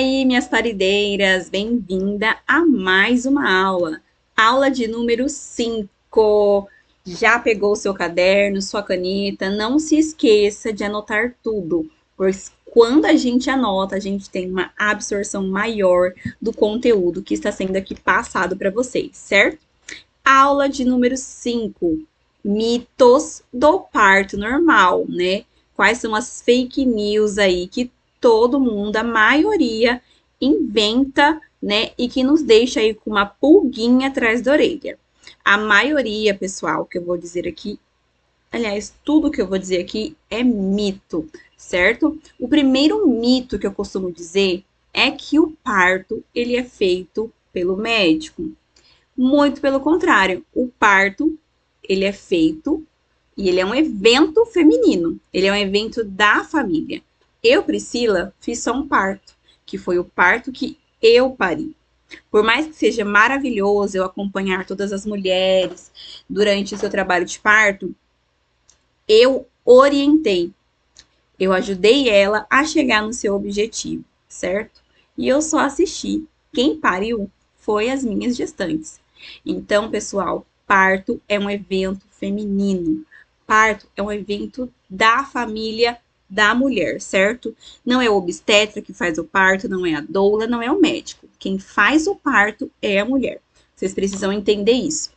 aí, minhas parideiras, bem-vinda a mais uma aula. Aula de número 5. Já pegou o seu caderno, sua caneta? Não se esqueça de anotar tudo, pois quando a gente anota, a gente tem uma absorção maior do conteúdo que está sendo aqui passado para vocês, certo? Aula de número 5. Mitos do parto normal, né? Quais são as fake news aí que todo mundo, a maioria, inventa, né? E que nos deixa aí com uma pulguinha atrás da orelha. A maioria, pessoal, que eu vou dizer aqui, aliás, tudo que eu vou dizer aqui é mito, certo? O primeiro mito que eu costumo dizer é que o parto, ele é feito pelo médico. Muito pelo contrário, o parto, ele é feito e ele é um evento feminino. Ele é um evento da família. Eu, Priscila, fiz só um parto, que foi o parto que eu pari. Por mais que seja maravilhoso eu acompanhar todas as mulheres durante o seu trabalho de parto, eu orientei, eu ajudei ela a chegar no seu objetivo, certo? E eu só assisti. Quem pariu foi as minhas gestantes. Então, pessoal, parto é um evento feminino. Parto é um evento da família da mulher, certo? Não é o obstetra que faz o parto, não é a doula, não é o médico. Quem faz o parto é a mulher. Vocês precisam entender isso.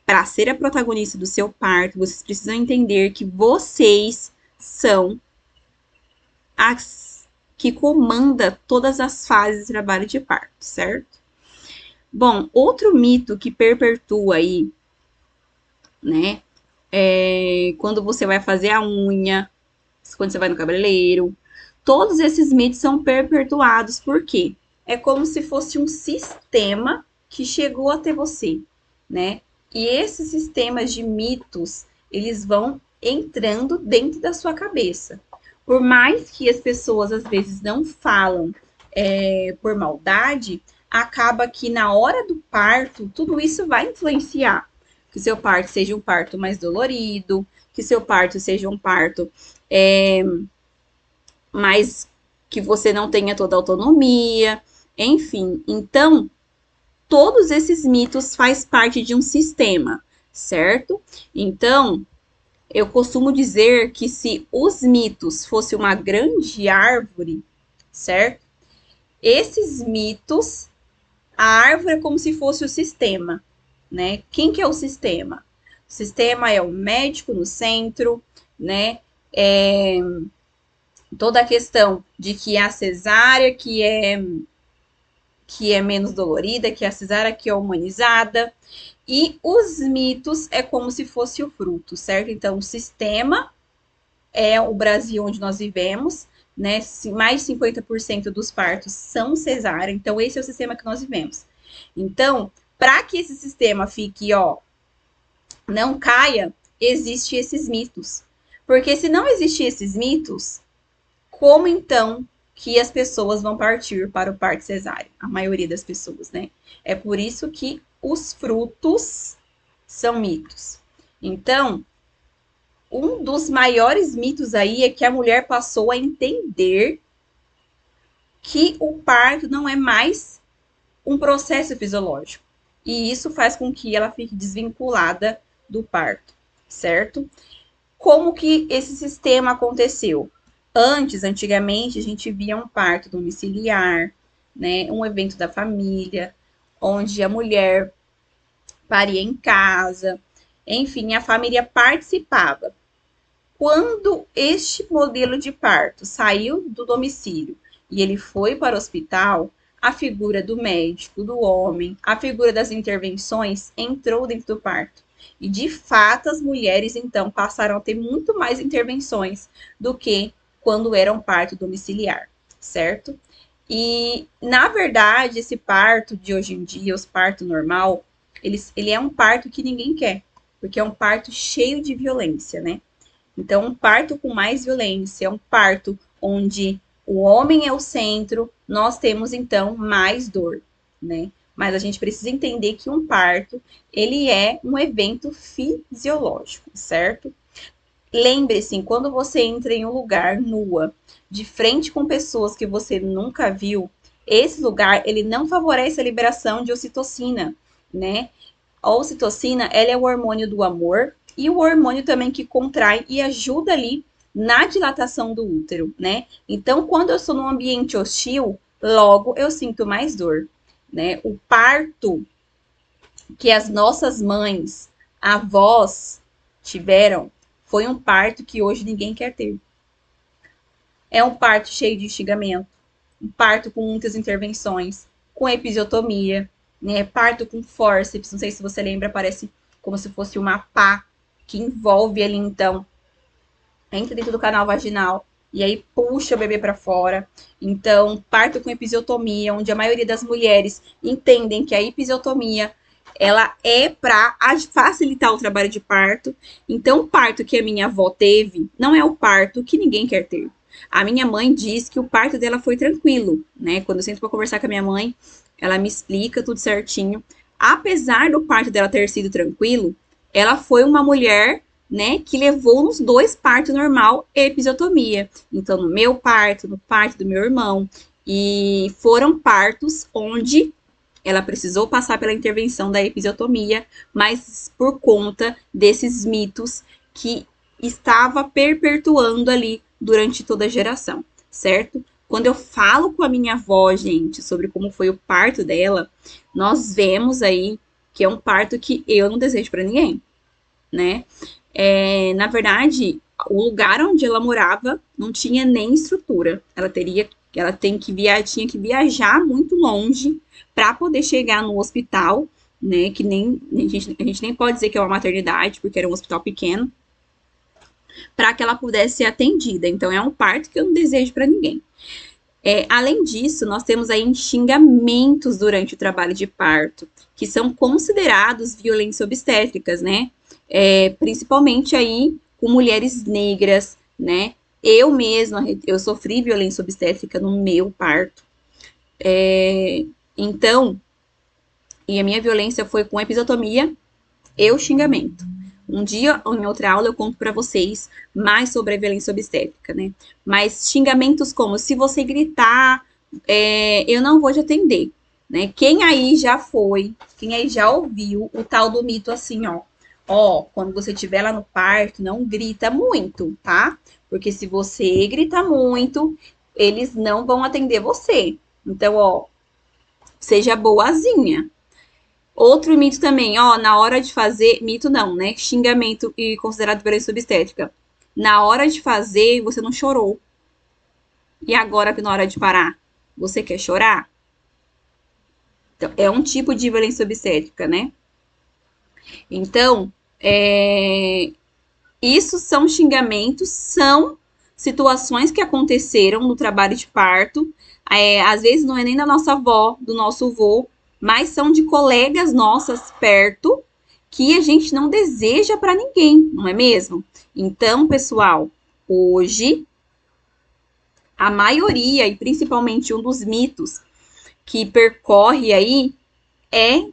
Para ser a protagonista do seu parto, vocês precisam entender que vocês são as que comanda todas as fases do trabalho de parto, certo? Bom, outro mito que perpetua aí, né, é quando você vai fazer a unha, quando você vai no cabeleireiro, todos esses mitos são perpetuados, por quê? É como se fosse um sistema que chegou até você, né? E esses sistemas de mitos, eles vão entrando dentro da sua cabeça. Por mais que as pessoas às vezes não falam por maldade, acaba que na hora do parto, tudo isso vai influenciar. Que o seu parto seja um parto mais dolorido, que seu parto seja um parto mais que você não tenha toda a autonomia, enfim. Então, todos esses mitos faz parte de um sistema, certo? Então, eu costumo dizer que se os mitos fossem uma grande árvore, certo? Esses mitos, a árvore é como se fosse o sistema, né? Quem que é o sistema? O sistema é o médico no centro, né? Toda a questão de que a cesárea que é menos dolorida, que a cesárea que é humanizada. E os mitos é como se fosse o fruto, certo? Então, o sistema é o Brasil onde nós vivemos, né? Mais de 50% dos partos são cesárea, então esse é o sistema que nós vivemos. Então, para que esse sistema fique, não caia, existem esses mitos. Porque se não existir esses mitos, como então que as pessoas vão partir para o parto cesáreo? A maioria das pessoas, né? É por isso que os frutos são mitos. Então, um dos maiores mitos aí é que a mulher passou a entender que o parto não é mais um processo fisiológico. E isso faz com que ela fique desvinculada do parto, certo? Como que esse sistema aconteceu? Antigamente, a gente via um parto domiciliar, né? Um evento da família, onde a mulher paria em casa, enfim, a família participava. Quando este modelo de parto saiu do domicílio e ele foi para o hospital, a figura do médico, do homem, a figura das intervenções entrou dentro do parto. E, de fato, as mulheres, então, passaram a ter muito mais intervenções do que quando era um parto domiciliar, certo? E, na verdade, esse parto de hoje em dia, os parto normal, ele é um parto que ninguém quer, porque é um parto cheio de violência, né? Então, um parto com mais violência, um parto onde o homem é o centro, nós temos, então, mais dor, né? Mas a gente precisa entender que um parto, ele é um evento fisiológico, certo? Lembre-se, quando você entra em um lugar nua, de frente com pessoas que você nunca viu, esse lugar, ele não favorece a liberação de ocitocina, né? A ocitocina, ela é o hormônio do amor e o hormônio também que contrai e ajuda ali na dilatação do útero, né? Então, quando eu estou num ambiente hostil, logo eu sinto mais dor, né? O parto que as nossas mães, avós tiveram, foi um parto que hoje ninguém quer ter. É um parto cheio de instigamento, um parto com muitas intervenções, com episiotomia, né? Parto com fórceps, não sei se você lembra, parece como se fosse uma pá que envolve ali, então, entra dentro do canal vaginal e aí puxa o bebê para fora. Então, parto com episiotomia, onde a maioria das mulheres entendem que a episiotomia ela é para facilitar o trabalho de parto. Então, o parto que a minha avó teve não é o parto que ninguém quer ter. A minha mãe diz que o parto dela foi tranquilo, né? Quando eu sento para conversar com a minha mãe, ela me explica tudo certinho. Apesar do parto dela ter sido tranquilo, ela foi uma mulher, né, que levou nos dois partos normal e episiotomia. Então, no meu parto, no parto do meu irmão. E foram partos onde ela precisou passar pela intervenção da episiotomia, mas por conta desses mitos que estava perpetuando ali durante toda a geração, certo? Quando eu falo com a minha avó, gente, sobre como foi o parto dela, nós vemos aí que é um parto que eu não desejo para ninguém, né? Na verdade, o lugar onde ela morava não tinha nem estrutura. Tinha que viajar muito longe para poder chegar no hospital, né? Que nem a gente nem pode dizer que é uma maternidade, porque era um hospital pequeno, para que ela pudesse ser atendida. Então é um parto que eu não desejo para ninguém. Além disso, nós temos aí xingamentos durante o trabalho de parto, que são considerados violências obstétricas, né? Principalmente aí com mulheres negras, né? Eu mesma, eu sofri violência obstétrica no meu parto. Então, e a minha violência foi com episiotomia e o xingamento. Um dia, em outra aula, eu conto para vocês mais sobre a violência obstétrica, né? Mas xingamentos como, se você gritar, eu não vou te atender, né? Quem aí já ouviu o tal do mito assim, ó, quando você estiver lá no parto, não grita muito, tá? Porque se você grita muito, eles não vão atender você. Então, ó, seja boazinha. Outro mito também, ó, na hora de fazer, mito não, né? Xingamento e considerado violência obstétrica. Na hora de fazer, você não chorou. E agora que na hora de parar, você quer chorar? Então, é um tipo de violência obstétrica, né? Então, isso são xingamentos, são situações que aconteceram no trabalho de parto. Às vezes não é nem da nossa avó, do nosso avô, mas são de colegas nossas perto que a gente não deseja para ninguém, não é mesmo? Então, pessoal, hoje a maioria e principalmente um dos mitos que percorre aí é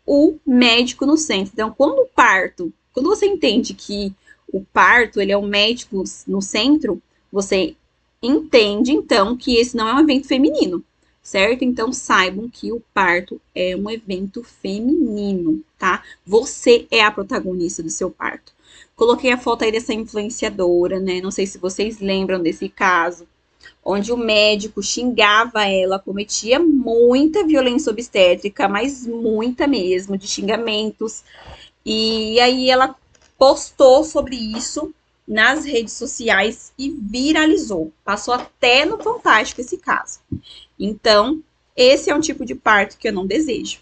o médico no centro. Então, quando você entende que o parto ele é o médico no centro, você entende então que esse não é um evento feminino, certo? Então saibam que o parto é um evento feminino, tá? Você é a protagonista do seu parto. Coloquei a foto aí dessa influenciadora, né? Não sei se vocês lembram desse caso, onde o médico xingava ela, cometia muita violência obstétrica, mas muita mesmo, de xingamentos. E aí ela postou sobre isso nas redes sociais e viralizou. Passou até no Fantástico esse caso. Então, esse é um tipo de parto que eu não desejo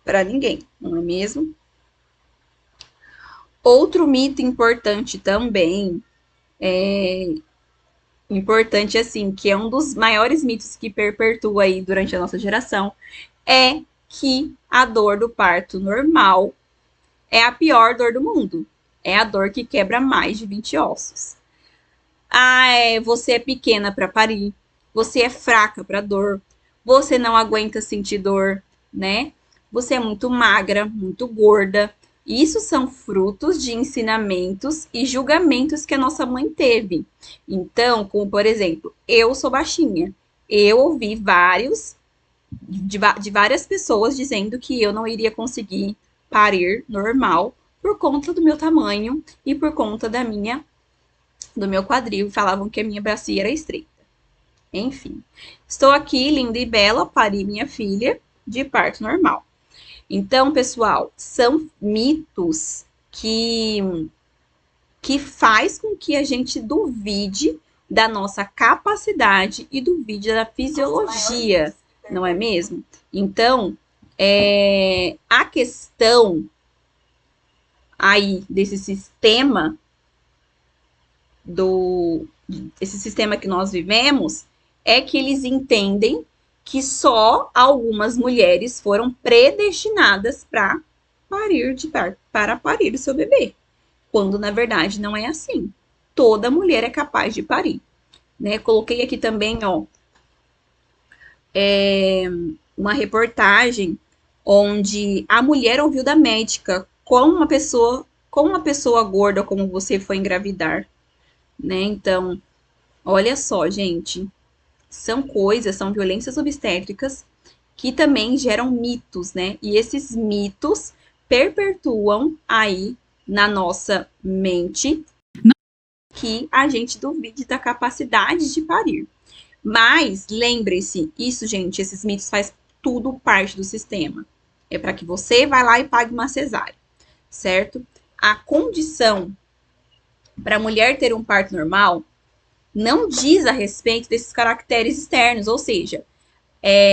para ninguém, não é mesmo? Outro mito importante também, importante assim, que é um dos maiores mitos que perpetua aí durante a nossa geração, é que a dor do parto normal é a pior dor do mundo. É a dor que quebra mais de 20 ossos. Você é pequena para parir, você é fraca para dor, você não aguenta sentir dor, né? Você é muito magra, muito gorda. Isso são frutos de ensinamentos e julgamentos que a nossa mãe teve. Então, como por exemplo, eu sou baixinha. Eu ouvi de várias pessoas dizendo que eu não iria conseguir parir normal por conta do meu tamanho e por conta do meu quadril. Falavam que a minha bacia era estreita. Enfim, estou aqui, linda e bela, pari minha filha de parto normal. Então, pessoal, são mitos que faz com que a gente duvide da nossa capacidade e duvide da fisiologia, não é mesmo? Então, a questão aí desse sistema esse sistema que nós vivemos é que eles entendem que só algumas mulheres foram predestinadas para parir o seu bebê, quando na verdade não é assim. Toda mulher é capaz de parir, né? Coloquei aqui também, ó, uma reportagem onde a mulher ouviu da médica como uma pessoa gorda como você foi engravidar, né? Então, olha só, gente, são violências obstétricas que também geram mitos, né? E esses mitos perpetuam aí na nossa mente que a gente duvide da capacidade de parir. Mas lembre-se, isso, gente, esses mitos faz tudo parte do sistema. É para que você vá lá e pague uma cesárea, certo? A condição para a mulher ter um parto normal não diz a respeito desses caracteres externos, ou seja,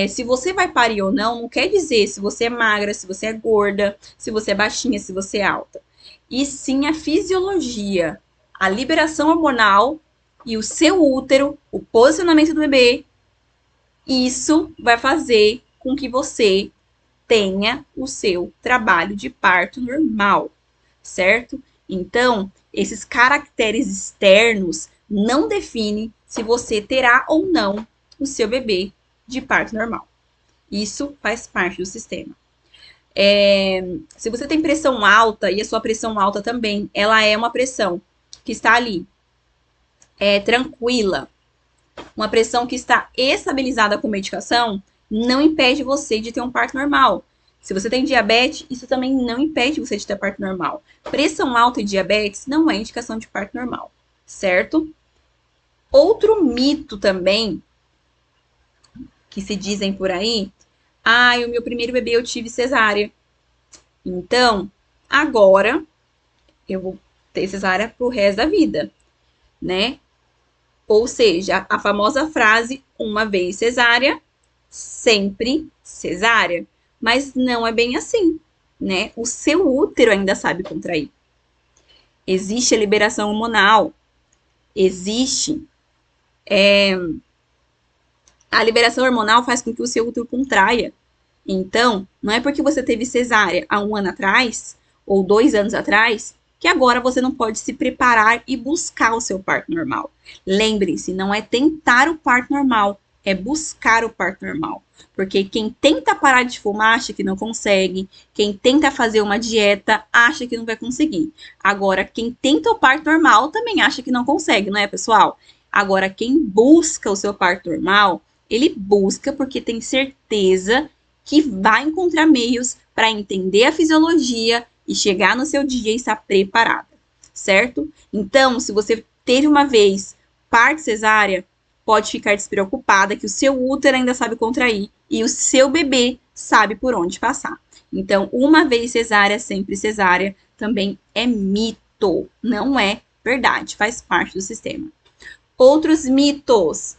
se você vai parir ou não quer dizer se você é magra, se você é gorda, se você é baixinha, se você é alta. E sim a fisiologia, a liberação hormonal e o seu útero, o posicionamento do bebê, isso vai fazer com que você tenha o seu trabalho de parto normal, certo? Então, esses caracteres externos não definem se você terá ou não o seu bebê de parto normal. Isso faz parte do sistema. Se você tem pressão alta, e a sua pressão alta também, ela é uma pressão que está ali, tranquila, uma pressão que está estabilizada com medicação, não impede você de ter um parto normal. Se você tem diabetes, isso também não impede você de ter parto normal. Pressão alta e diabetes não é indicação de parto normal, certo? Outro mito também que se dizem por aí, o meu primeiro bebê eu tive cesárea. Então, agora eu vou ter cesárea pro resto da vida, né? Ou seja, a famosa frase, uma vez cesárea, sempre cesárea. Mas não é bem assim, né? O seu útero ainda sabe contrair. Existe a liberação hormonal, existe. A liberação hormonal faz com que o seu útero contraia. Então, não é porque você teve cesárea há um ano atrás, ou 2 anos atrás, que agora você não pode se preparar e buscar o seu parto normal. Lembre-se, não é tentar o parto normal, é buscar o parto normal. Porque quem tenta parar de fumar acha que não consegue, quem tenta fazer uma dieta acha que não vai conseguir. Agora, quem tenta o parto normal também acha que não consegue, não é, pessoal? Agora, quem busca o seu parto normal, ele busca porque tem certeza que vai encontrar meios para entender a fisiologia e chegar no seu dia e estar preparada, certo? Então, se você teve uma vez parto cesárea, pode ficar despreocupada que o seu útero ainda sabe contrair e o seu bebê sabe por onde passar. Então, uma vez cesárea, sempre cesárea, também é mito, não é verdade, faz parte do sistema. Outros mitos,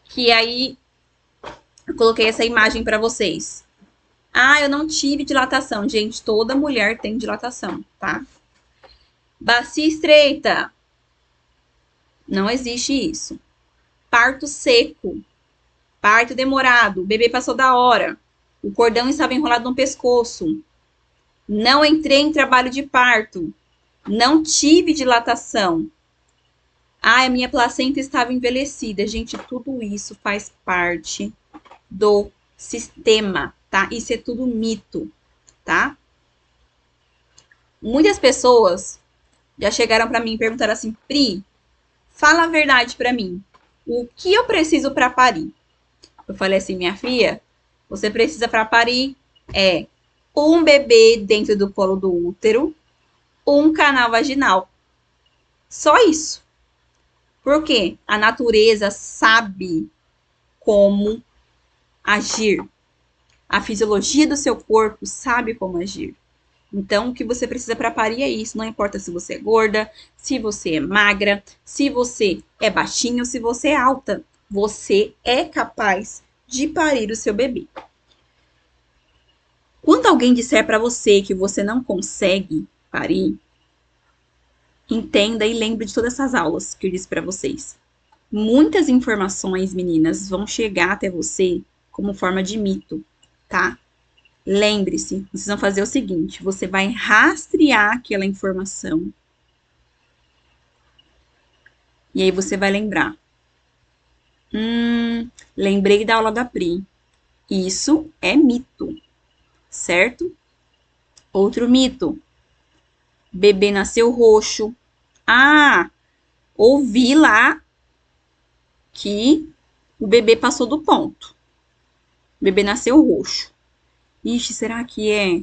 que aí eu coloquei essa imagem para vocês. Eu não tive dilatação. Gente, toda mulher tem dilatação, tá? Bacia estreita. Não existe isso. Parto seco. Parto demorado. O bebê passou da hora. O cordão estava enrolado no pescoço. Não entrei em trabalho de parto. Não tive dilatação. A minha placenta estava envelhecida. Gente, tudo isso faz parte do sistema, tá? Isso é tudo mito, tá? Muitas pessoas já chegaram para mim e perguntaram assim: Pri, fala a verdade para mim. o que eu preciso para parir? Eu falei assim, minha filha, você precisa para parir um bebê dentro do colo do útero, um canal vaginal. Só isso. Porque a natureza sabe como agir. A fisiologia do seu corpo sabe como agir. Então, o que você precisa para parir é isso. Não importa se você é gorda, se você é magra, se você é baixinho, se você é alta. Você é capaz de parir o seu bebê. Quando alguém disser para você que você não consegue parir, entenda e lembre de todas essas aulas que eu disse para vocês. Muitas informações, meninas, vão chegar até você como forma de mito, tá? Lembre-se, vocês vão fazer o seguinte: você vai rastrear aquela informação e aí você vai lembrar. Lembrei da aula da Pri. Isso é mito, certo? Outro mito. Bebê nasceu roxo. Ah, ouvi lá que o bebê passou do ponto. O bebê nasceu roxo. Ixi, será que é?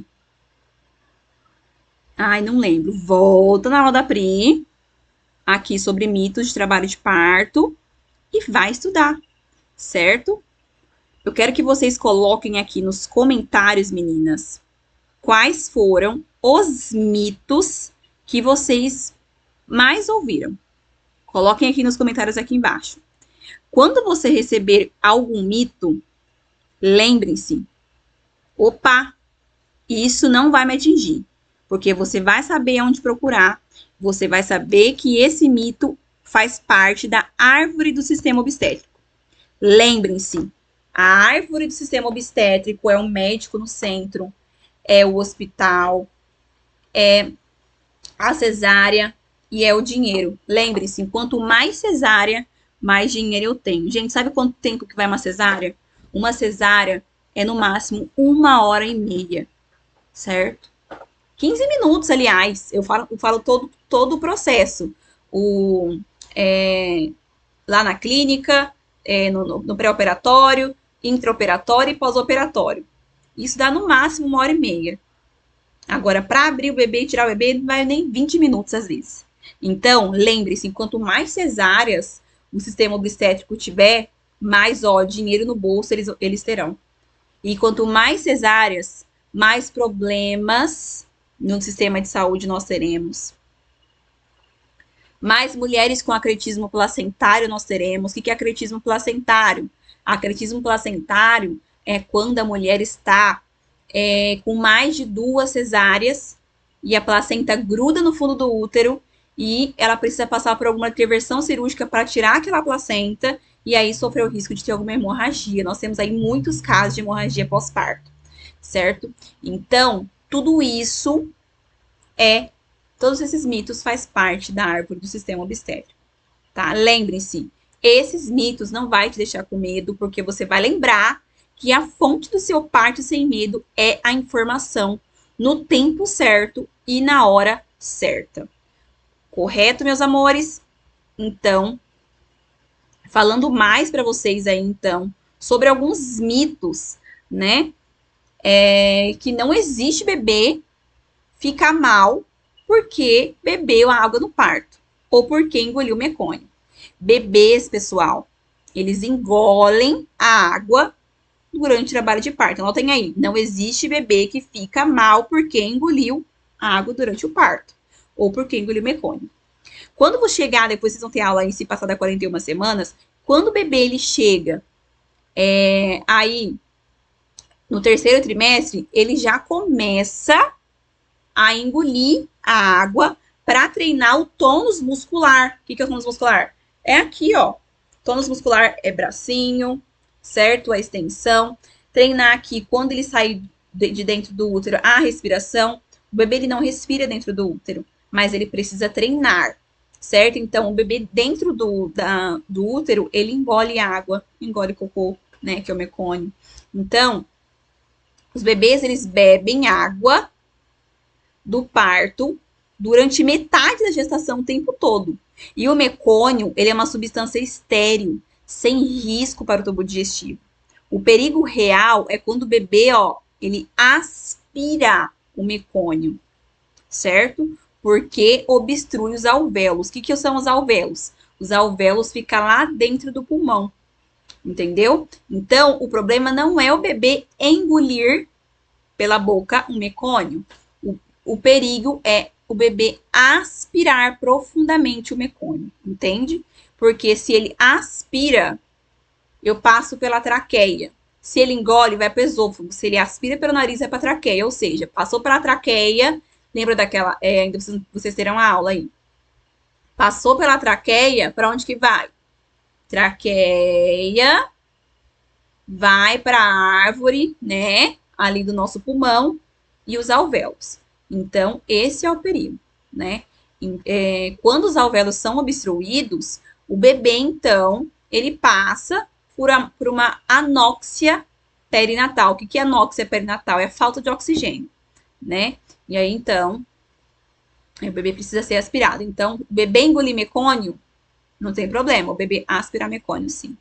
Ai, não lembro. Volta na aula da Pri, aqui sobre mitos de trabalho de parto, e vai estudar, certo? Eu quero que vocês coloquem aqui nos comentários, meninas, quais foram os mitos que vocês mais ouviram. Coloquem aqui nos comentários aqui embaixo. Quando você receber algum mito, lembrem-se, opa, isso não vai me atingir, porque você vai saber onde procurar, você vai saber que esse mito faz parte da árvore do sistema obstétrico. Lembrem-se, a árvore do sistema obstétrico é o médico no centro, é o hospital, é a cesárea e é o dinheiro. Lembre-se, quanto mais cesárea, mais dinheiro eu tenho. Gente, sabe quanto tempo que vai uma cesárea? Uma cesárea é no máximo 1h30, certo? 15 minutos, aliás. Eu falo todo o processo. Lá na clínica, no pré-operatório, intraoperatório e pós-operatório. Isso dá no máximo 1h30. Agora, para abrir o bebê e tirar o bebê, não vai nem 20 minutos às vezes. Então, lembre-se, quanto mais cesáreas o sistema obstétrico tiver, mais dinheiro no bolso eles terão. E quanto mais cesáreas, mais problemas no sistema de saúde nós teremos. Mais mulheres com acretismo placentário nós teremos. O que é acretismo placentário? Acretismo placentário é quando a mulher está com mais de 2 cesáreas e a placenta gruda no fundo do útero e ela precisa passar por alguma intervenção cirúrgica para tirar aquela placenta e aí sofrer o risco de ter alguma hemorragia. Nós temos aí muitos casos de hemorragia pós-parto, certo? Então, tudo isso todos esses mitos faz parte da árvore do sistema obstétrico, tá? Lembrem-se, esses mitos não vai te deixar com medo, porque você vai lembrar que a fonte do seu parto sem medo é a informação no tempo certo e na hora certa. Correto, meus amores? Então, falando mais para vocês aí, então, sobre alguns mitos, né? Que não existe bebê ficar mal porque bebeu a água no parto ou porque engoliu mecônio. Bebês, pessoal, eles engolem a água durante o trabalho de parto. Anotem aí, não existe bebê que fica mal porque engoliu a água durante o parto ou porque engoliu mecônio. Quando você chegar, depois vocês vão ter aula aí se passar das 41 semanas, quando o bebê ele chega aí no terceiro trimestre, ele já começa a engolir a água para treinar o tônus muscular. O que é o tônus muscular? É aqui, ó. Tônus muscular é bracinho, certo? A extensão. Treinar aqui, quando ele sai de dentro do útero, a respiração. O bebê ele não respira dentro do útero, mas ele precisa treinar, certo? Então, o bebê dentro do útero, ele engole água, engole cocô, né? Que é o mecônio. Então, os bebês, eles bebem água do parto durante metade da gestação o tempo todo. E o mecônio, ele é uma substância estéril. sem risco para o tubo digestivo. O perigo real é quando o bebê, ó, ele aspira o mecônio, certo? Porque obstrui os alvéolos. O que são os alvéolos? Os alvéolos ficam lá dentro do pulmão, entendeu? Então, o problema não é o bebê engolir pela boca um mecônio. O perigo é o bebê aspirar profundamente o mecônio, entende? Porque se ele aspira, eu passo pela traqueia. Se ele engole, vai para o esôfago. Se ele aspira pelo nariz, vai para a traqueia. Ou seja, passou pela traqueia. Lembra daquela. Ainda vocês terão uma aula aí. Passou pela traqueia, para onde que vai? Traqueia. Vai para a árvore, né? Ali do nosso pulmão. E os alvéolos. Então, esse é o perigo, né? Quando os alvéolos são obstruídos, o bebê, então, ele passa por uma anóxia perinatal. O que é anóxia perinatal? É a falta de oxigênio, né? E aí, então, o bebê precisa ser aspirado. Então, o bebê engolir mecônio, não tem problema. O bebê aspirar mecônio, sim.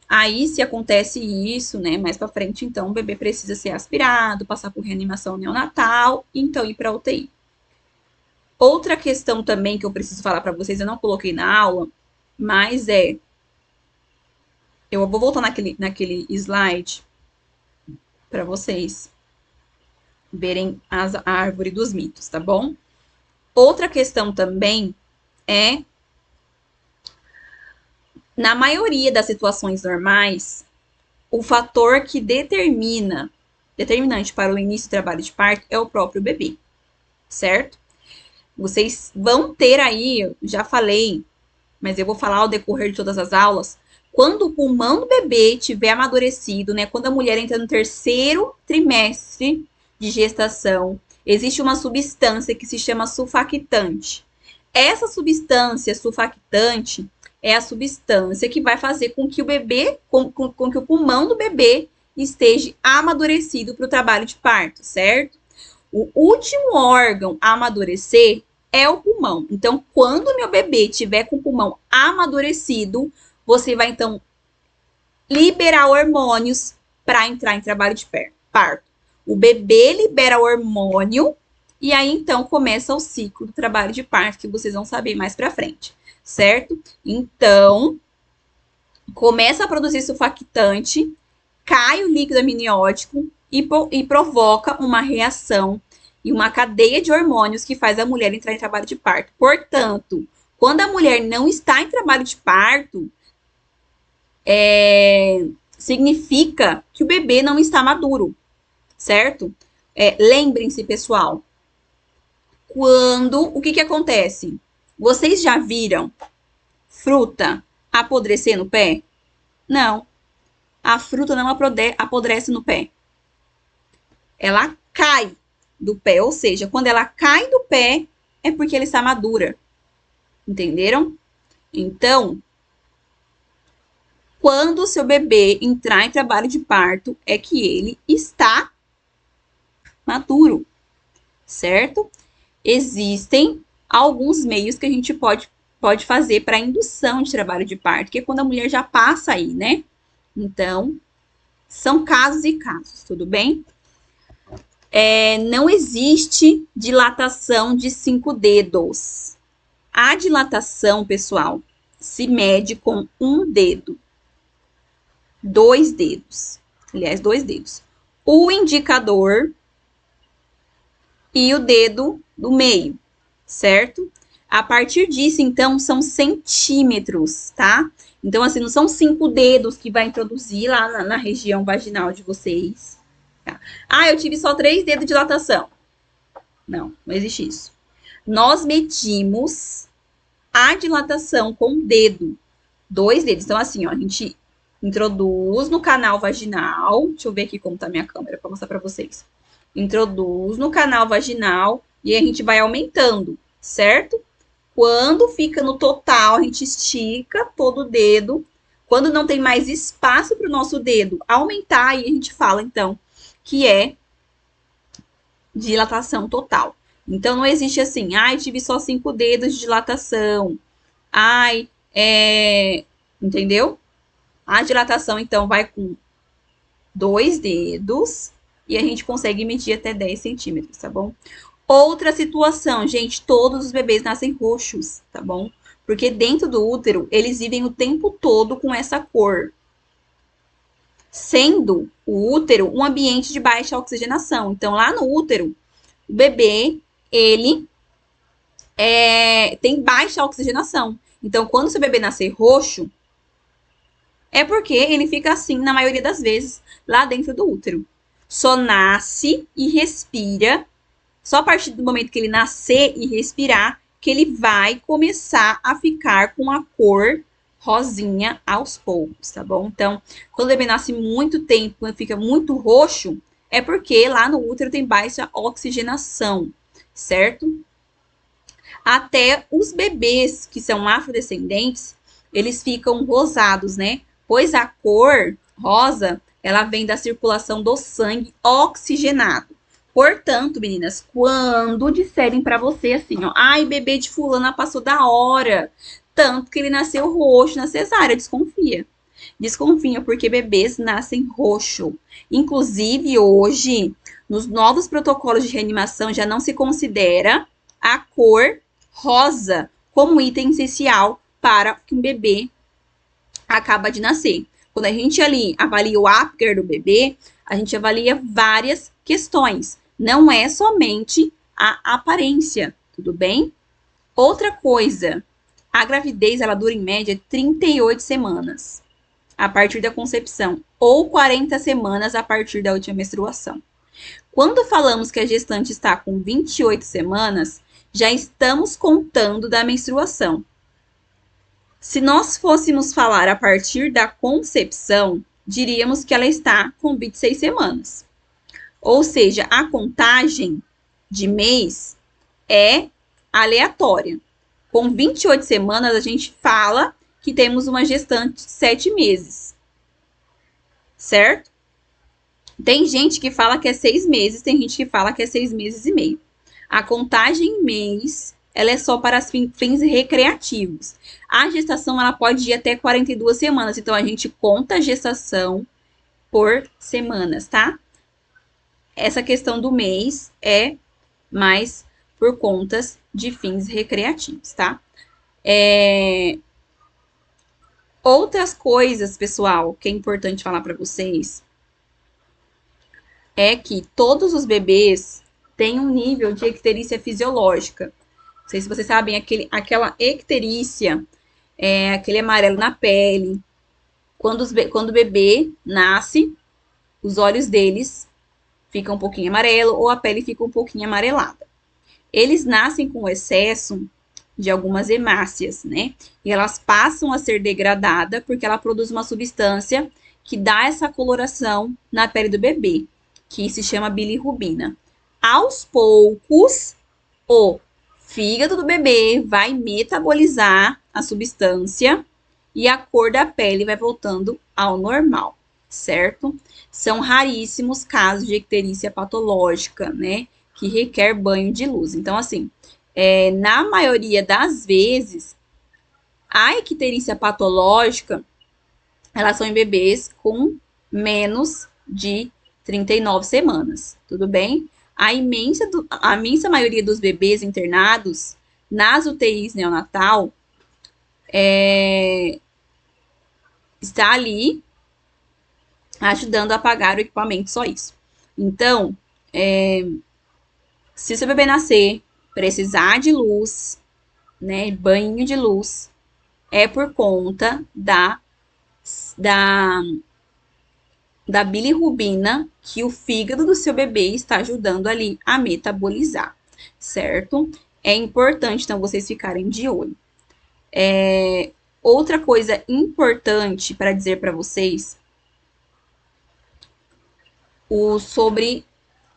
Aí, se acontece isso, né, mais pra frente, então, o bebê precisa ser aspirado, passar por reanimação neonatal, então ir pra UTI. Outra questão também que eu preciso falar pra vocês, eu não coloquei na aula, mas eu vou voltar naquele slide pra vocês verem a árvore dos mitos, tá bom? Outra questão também é, na maioria das situações normais, o fator que determinante para o início do trabalho de parto é o próprio bebê, certo? Vocês vão ter aí, eu já falei, mas eu vou falar ao decorrer de todas as aulas, quando o pulmão do bebê tiver amadurecido, né? Quando a mulher entra no terceiro trimestre de gestação, existe uma substância que se chama sulfactante. Essa substância sulfactante é a substância que vai fazer com que o bebê, com que o pulmão do bebê esteja amadurecido para o trabalho de parto, certo? O último órgão a amadurecer é o pulmão. Então, quando o meu bebê tiver com o pulmão amadurecido, você vai então liberar hormônios para entrar em trabalho de parto. O bebê libera hormônio e aí então começa o ciclo do trabalho de parto que vocês vão saber mais para frente, certo? Então, começa a produzir sulfactante, cai o líquido amniótico e provoca uma reação e uma cadeia de hormônios que faz a mulher entrar em trabalho de parto. Portanto, quando a mulher não está em trabalho de parto, significa que o bebê não está maduro, certo? Lembrem-se, pessoal, o que acontece? Vocês já viram fruta apodrecer no pé? Não. A fruta não apodrece no pé. Ela cai do pé, ou seja, quando ela cai do pé, é porque ela está madura. Entenderam? Então, quando o seu bebê entrar em trabalho de parto, é que ele está maduro, certo? Existem alguns meios que a gente pode fazer para indução de trabalho de parto, que é quando a mulher já passa aí, né? Então, são casos e casos, tudo bem? Não existe dilatação de 5 dedos. A dilatação, pessoal, se mede com um dedo. 2 dedos. Aliás, 2 dedos. O indicador e o dedo do meio, certo? A partir disso, então, são centímetros, tá? Então, assim, não são 5 dedos que vai introduzir lá na região vaginal de vocês. Tá? Eu tive só 3 dedos de dilatação. Não existe isso. Nós medimos a dilatação com o dedo. 2 dedos. Então, assim, ó, a gente introduz no canal vaginal. Deixa eu ver aqui como tá a minha câmera para mostrar para vocês. Introduz no canal vaginal e a gente vai aumentando, certo? Quando fica no total, a gente estica todo o dedo. Quando não tem mais espaço para o nosso dedo aumentar, aí a gente fala, então, que é dilatação total. Então, não existe assim, tive só 5 dedos de dilatação. Entendeu? A dilatação, então, vai com 2 dedos e a gente consegue medir até 10 centímetros, tá bom? Outra situação, gente, todos os bebês nascem roxos, tá bom? Porque dentro do útero, eles vivem o tempo todo com essa cor, sendo o útero um ambiente de baixa oxigenação. Então, lá no útero, o bebê, ele tem baixa oxigenação. Então, quando o seu bebê nascer roxo, é porque ele fica assim, na maioria das vezes, lá dentro do útero. Só nasce e respira. Só a partir do momento que ele nascer e respirar, que ele vai começar a ficar com a cor rosinha aos poucos, tá bom? Então, quando o bebê nasce muito tempo, quando fica muito roxo, é porque lá no útero tem baixa oxigenação, certo? Até os bebês que são afrodescendentes, eles ficam rosados, né? Pois a cor rosa, ela vem da circulação do sangue oxigenado. Portanto, meninas, quando disserem para você assim, ó, ai, bebê de fulana passou da hora, tanto que ele nasceu roxo na cesárea, desconfia. Desconfia porque bebês nascem roxo. Inclusive, hoje, nos novos protocolos de reanimação, já não se considera a cor rosa como item essencial para que um bebê acaba de nascer. Quando a gente ali avalia o Apgar do bebê, a gente avalia várias questões. Não é somente a aparência, tudo bem? Outra coisa, a gravidez ela dura em média 38 semanas a partir da concepção ou 40 semanas a partir da última menstruação. Quando falamos que a gestante está com 28 semanas, já estamos contando da menstruação. Se nós fôssemos falar a partir da concepção, diríamos que ela está com 26 semanas. Ou seja, a contagem de mês é aleatória. Com 28 semanas, a gente fala que temos uma gestante de 7 meses. Certo? Tem gente que fala que é 6 meses, tem gente que fala que é 6 meses e meio. A contagem em mês, ela é só para fins recreativos. A gestação, ela pode ir até 42 semanas. Então, a gente conta a gestação por semanas, tá? Essa questão do mês é mais por contas de fins recreativos, tá? Outras coisas, pessoal, que é importante falar para vocês é que todos os bebês têm um nível de icterícia fisiológica. Não sei se vocês sabem, aquela icterícia é aquele amarelo na pele. Quando o bebê nasce, os olhos deles ficam um pouquinho amarelo ou a pele fica um pouquinho amarelada. Eles nascem com excesso de algumas hemácias, né? E elas passam a ser degradadas porque ela produz uma substância que dá essa coloração na pele do bebê, que se chama bilirrubina. Aos poucos, o fígado do bebê vai metabolizar a substância e a cor da pele vai voltando ao normal, certo? São raríssimos casos de icterícia patológica, né? Que requer banho de luz. Então, assim, na maioria das vezes, a icterícia patológica, elas são em bebês com menos de 39 semanas, tudo bem? A imensa maioria dos bebês internados nas UTIs neonatal está ali ajudando a apagar o equipamento, só isso. Então, se o seu bebê nascer, precisar de luz, né, banho de luz, é por conta da bilirrubina que o fígado do seu bebê está ajudando ali a metabolizar, certo? É importante, então, vocês ficarem de olho. Outra coisa importante para dizer para vocês sobre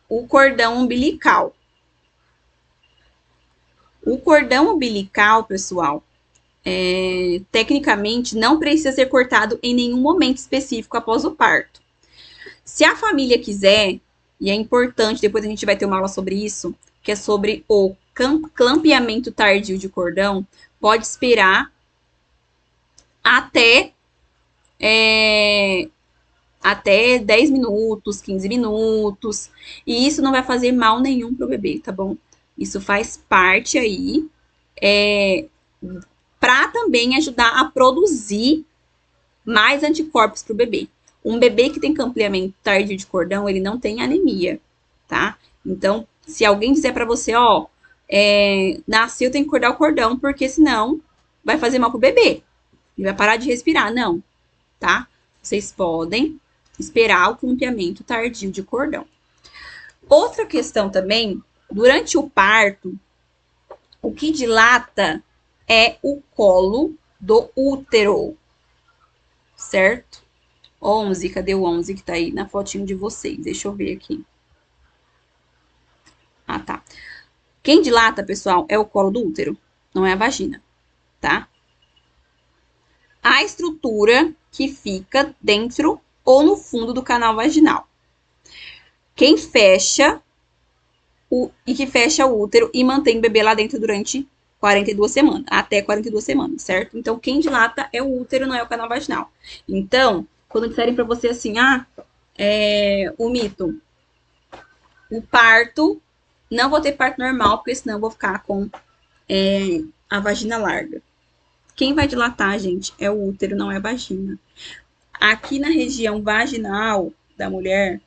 o cordão umbilical. O cordão umbilical, pessoal, tecnicamente não precisa ser cortado em nenhum momento específico após o parto. Se a família quiser, e é importante, depois a gente vai ter uma aula sobre isso, que é sobre o clampeamento tardio de cordão, pode esperar até, até 10 minutos, 15 minutos. E isso não vai fazer mal nenhum pro bebê, tá bom? Isso faz parte aí, para também ajudar a produzir mais anticorpos pro bebê. Um bebê que tem campamento tardio de cordão, ele não tem anemia, tá? Então, se alguém disser para você, ó, nasceu, tem que cortar o cordão, porque senão vai fazer mal pro bebê. Ele vai parar de respirar. Não, tá? Vocês podem esperar o clareamento tardio de cordão. Outra questão também, durante o parto, o que dilata é o colo do útero, certo? 11, cadê o 11 que tá aí na fotinho de vocês? Deixa eu ver aqui. Ah, tá. Quem dilata, pessoal, é o colo do útero, não é a vagina, tá? A estrutura que fica dentro ou no fundo do canal vaginal. Quem fecha que fecha o útero e mantém o bebê lá dentro durante 42 semanas, até 42 semanas, certo? Então, quem dilata é o útero, não é o canal vaginal. Então, quando disserem para você assim, o mito, o parto, não vou ter parto normal, porque senão eu vou ficar com a vagina larga. Quem vai dilatar, gente, é o útero, não é a vagina. Aqui na região vaginal da mulher,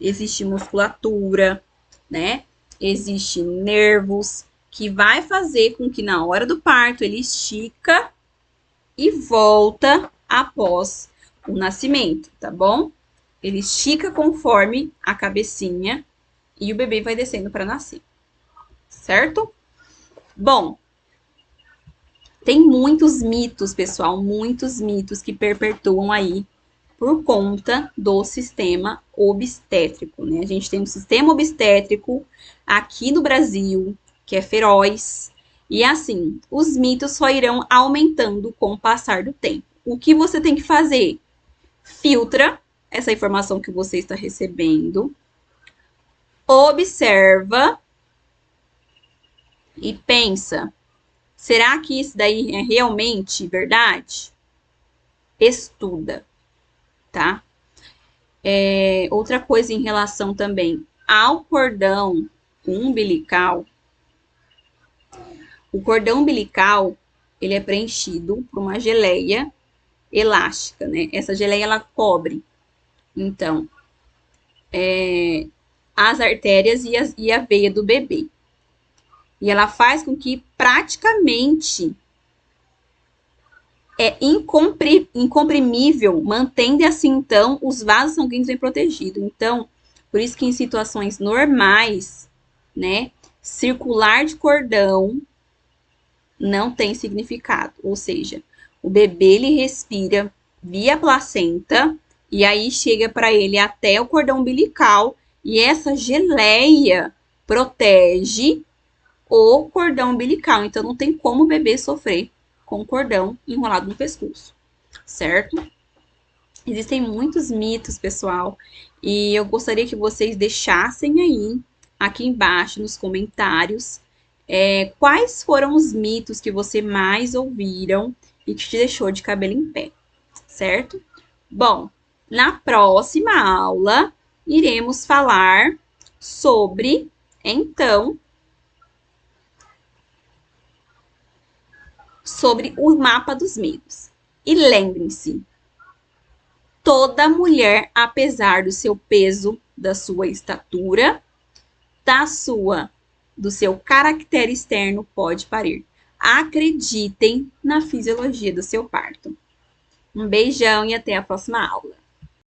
existe musculatura, né? Existe nervos, que vai fazer com que na hora do parto ele estica e volta após o nascimento, tá bom? Ele estica conforme a cabecinha e o bebê vai descendo para nascer, certo? Bom, tem muitos mitos, pessoal, muitos mitos que perpetuam aí por conta do sistema obstétrico, né? A gente tem um sistema obstétrico aqui no Brasil, que é feroz, e assim, os mitos só irão aumentando com o passar do tempo. O que você tem que fazer? Filtra essa informação que você está recebendo, observa e pensa: será que isso daí é realmente verdade? Estuda, tá? Outra coisa em relação também ao cordão umbilical. O cordão umbilical, ele é preenchido por uma geleia elástica, né? Essa geleia, ela cobre, então, as artérias e a veia do bebê. E ela faz com que praticamente incomprimível, mantendo assim, então, os vasos sanguíneos bem protegidos. Então, por isso que em situações normais, né, circular de cordão não tem significado. Ou seja, o bebê, ele respira via placenta e aí chega para ele até o cordão umbilical e essa geleia protege o cordão umbilical. Então, não tem como o bebê sofrer com cordão enrolado no pescoço, certo? Existem muitos mitos, pessoal, e eu gostaria que vocês deixassem aí, aqui embaixo, nos comentários, quais foram os mitos que você mais ouviram e que te deixou de cabelo em pé, certo? Bom, na próxima aula, iremos falar sobre, então, sobre o mapa dos medos. E lembrem-se, toda mulher, apesar do seu peso, da sua estatura, do seu caractere externo, pode parir. Acreditem na fisiologia do seu parto. Um beijão e até a próxima aula.